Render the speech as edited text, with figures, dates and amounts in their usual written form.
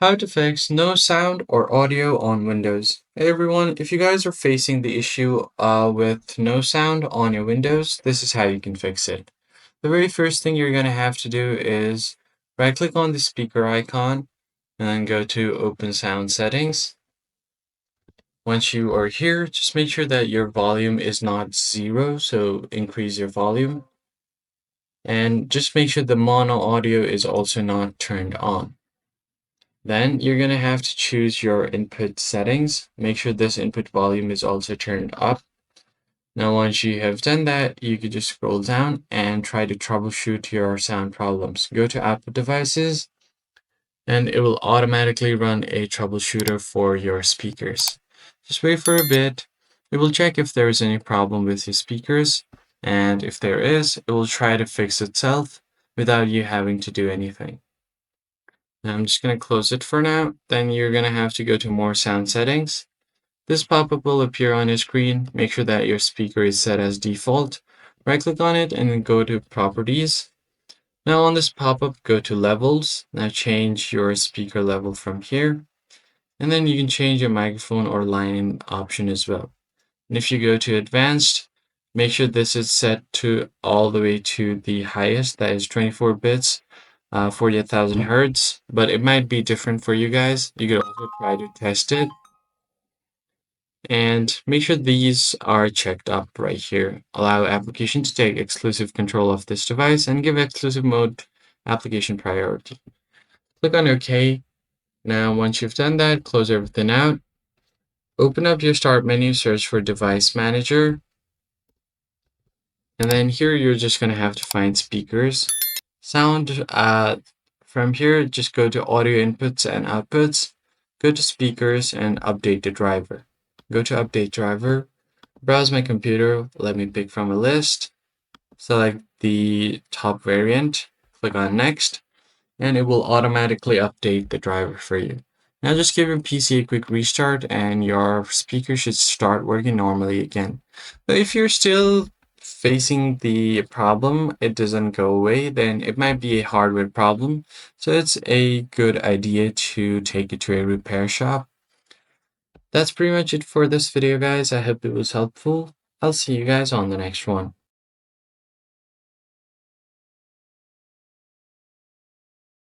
How to fix no sound or audio on Windows. Hey everyone, if you guys are facing the issue with no sound on your Windows, this is how you can fix it. The very first thing you're going to have to do is right click on the speaker icon and then go to Open Sound Settings. Once you are here, just make sure that your volume is not 0, so increase your volume. And just make sure the mono audio is also not turned on. Then you're going to have to choose your input settings. Make sure this input volume is also turned up. Now, once you have done that, you can just scroll down and try to troubleshoot your sound problems. Go to Output Devices, and it will automatically run a troubleshooter for your speakers. Just wait for a bit. It will check if there is any problem with your speakers, and if there is, it will try to fix itself without you having to do anything. Now I'm just going to close it for now. Then you're going to have to go to More Sound Settings. This pop-up will appear on your screen. Make sure that your speaker is set as default. Right-click on it and then go to Properties. Now on this pop-up, go to Levels. Now change your speaker level from here. And then you can change your microphone or line option as well. And if you go to Advanced, make sure this is set to all the way to the highest, that is 24 bits. 40,000 hertz, but it might be different for you guys. You could also try to test it. And make sure these are checked up right here. Allow application to take exclusive control of this device and give exclusive mode application priority. Click on OK. Now, once you've done that, close everything out. Open up your Start menu, search for Device Manager. And then here, you're just going to have to find speakers. Sound, from here, just go to Audio Inputs and Outputs, go to Speakers, and update the driver. Go to Update Driver, browse my computer, let me pick from a list, select the top variant, click on Next, and it will automatically update the driver for you. Now just give your PC a quick restart and your speaker should start working normally again. But if you're still facing the problem, it doesn't go away, then it might be a hardware problem. So it's a good idea to take it to a repair shop. That's pretty much it for this video, guys. I hope it was helpful. I'll see you guys on the next one.